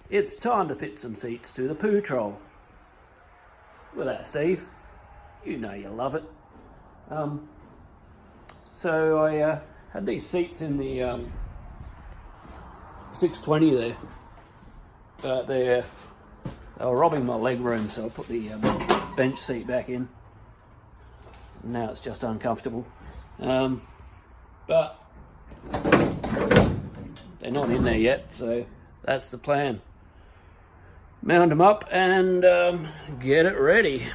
It's time to fit some seats to the poo troll. With that, Steve, you know you love it. So I had these seats in the 620 there, but they were robbing my leg room, so I put the bench seat back in. Now it's just uncomfortable, but they're not in there yet, so that's the plan. Mount them up and get it ready.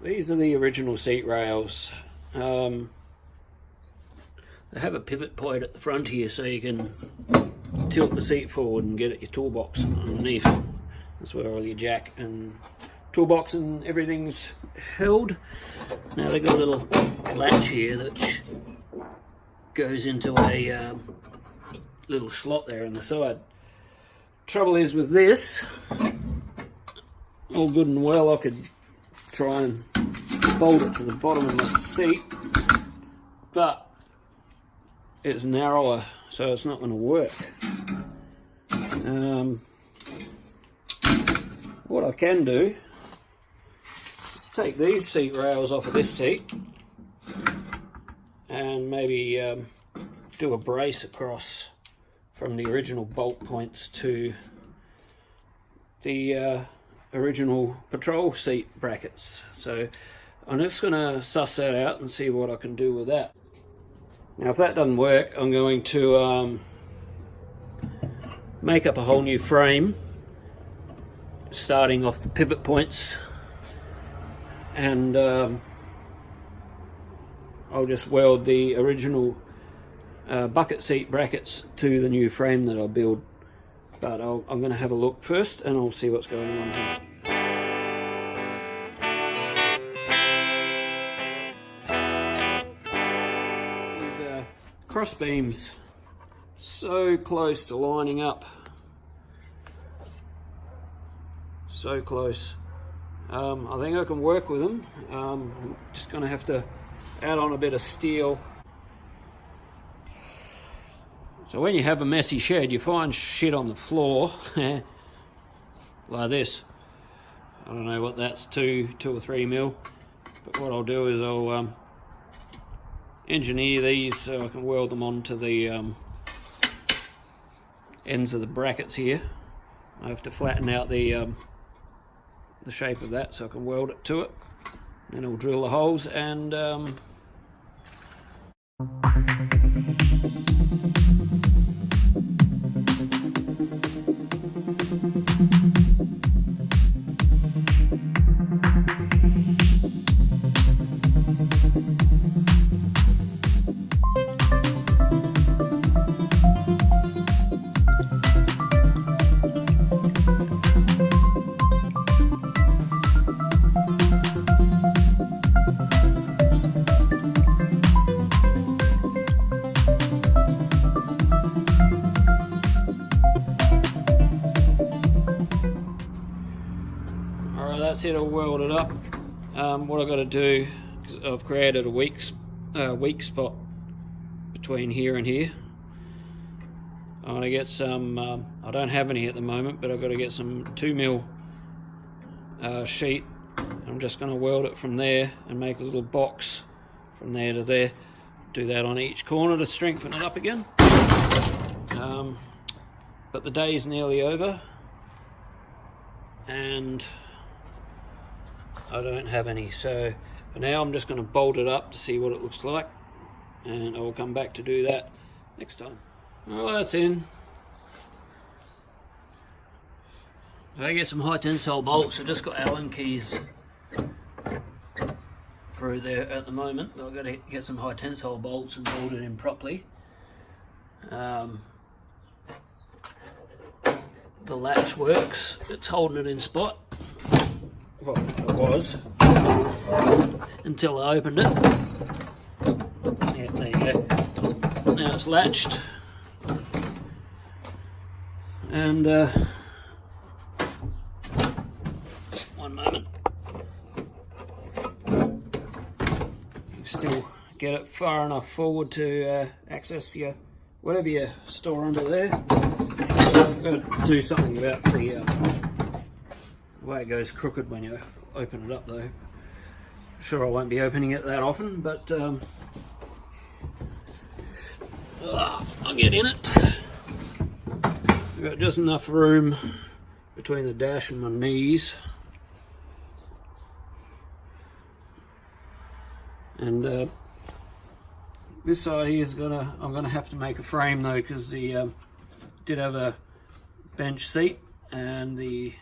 These are the original seat rails. They have a pivot point at the front here, so you can tilt the seat forward and get at your toolbox underneath. That's where all your jack and toolbox and everything's held. Now they've got a little latch here that goes into a little slot there on the side. Trouble is with this, all good and well, I could try and bolt it to the bottom of my seat, but it's narrower, so it's not going to work. What I can do is take these seat rails off of this seat and maybe do a brace across from the original bolt points to the original patrol seat brackets. So I'm just going to suss that out and see what I can do with that. Now if that doesn't work, I'm going to make up a whole new frame, starting off the pivot points, and I'll just weld the original bucket seat brackets to the new frame that I'll build. But I'm going to have a look first and I'll see what's going on here. These cross beams, so close to lining up. So close. I think I can work with them. I'm just going to have to add on a bit of steel. So when you have a messy shed, you find shit on the floor like this. I don't know what that's, 2 or 3 mil, but what I'll do is I'll engineer these so I can weld them onto the ends of the brackets here. I have to flatten out the shape of that so I can weld it to it. Then I'll drill the holes and that's it, all welded up. What I've got to do is I've created a weak spot between here and here. I want to get some, I don't have any at the moment, but I've got to get some 2 mil sheet. I'm just going to weld it from there and make a little box from there to there. Do that on each corner to strengthen it up again. But the day's nearly over and I don't have any, so for now I'm just going to bolt it up to see what it looks like, and I'll come back to do that next time. Well, that's in. I get some high tensile bolts. I've just got Allen keys through there at the moment. I've got to get some high tensile bolts and bolt it in properly. The latch works, it's holding it in spot. Well, it was until I opened it. Yeah, there you go. Now it's latched, and one moment. You still get it far enough forward to access your whatever you store under there. I've got to do something about the way it goes crooked when you open it up though. Sure, I won't be opening it that often, but I'll get in it. I've got just enough room between the dash and my knees. And this side here is I'm gonna have to make a frame though, because the did have a bench seat and the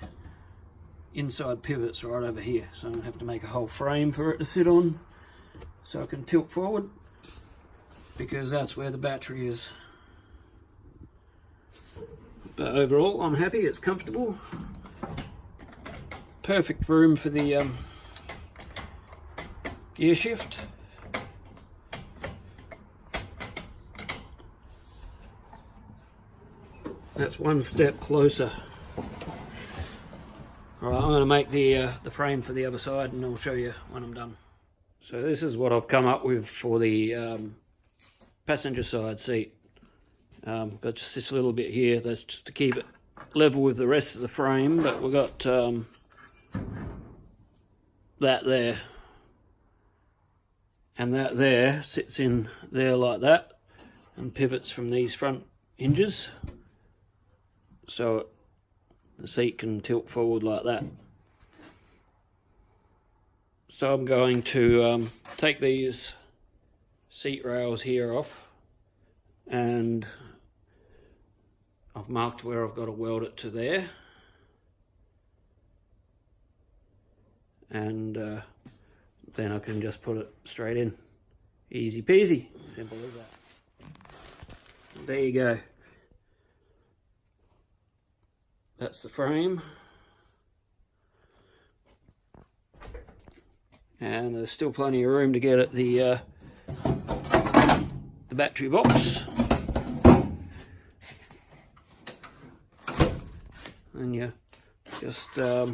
inside pivot's right over here, so I'm gonna have to make a whole frame for it to sit on so I can tilt forward, because that's where the battery is. But overall I'm happy, it's comfortable, perfect room for the gear shift. That's one step closer. Alright, I'm going to make the frame for the other side and I'll show you when I'm done. So this is what I've come up with for the passenger side seat. Got just this little bit here, that's just to keep it level with the rest of the frame, but we've got that there. And that there sits in there like that and pivots from these front hinges, so the seat can tilt forward like that. So I'm going to take these seat rails here off, and I've marked where I've got to weld it to there, and then I can just put it straight in. Easy peasy, simple as that. There you go. That's the frame. And there's still plenty of room to get at the battery box. And you just let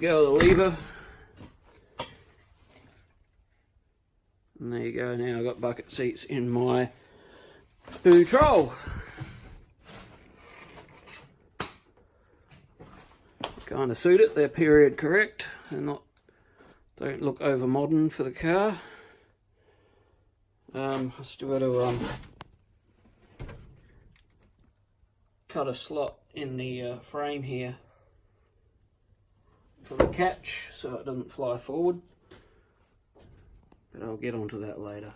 go of the lever. And there you go, now I've got bucket seats in my Patrol. Kind of suit it, they're period correct, they're don't look over modern for the car. I still got to cut a slot in the frame here for the catch so it doesn't fly forward, but I'll get onto that later.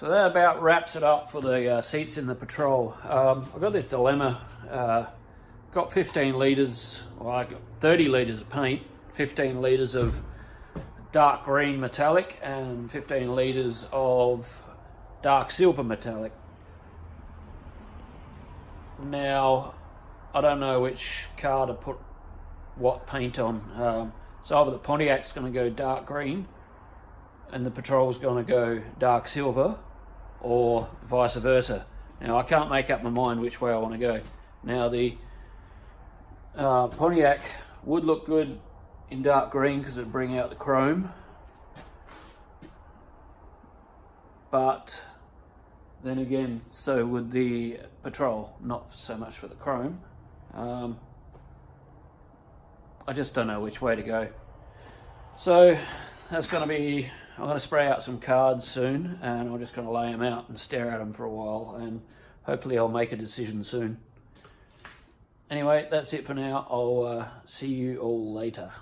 So that about wraps it up for the seats in the Patrol. I've got this dilemma. Got 15 litres, well, I got 30 litres of paint, 15 litres of dark green metallic, and 15 litres of dark silver metallic. Now, I don't know which car to put what paint on. So either the Pontiac's going to go dark green and the Patrol's going to go dark silver, or vice versa. Now I can't make up my mind which way I want to go. Now the Pontiac would look good in dark green because it would bring out the chrome, but then again so would the Patrol, not so much for the chrome. I just don't know which way to go. So that's going to be, I'm going to spray out some cards soon, and I'm just going to lay them out and stare at them for a while, and hopefully I'll make a decision soon. Anyway, that's it for now. I'll see you all later.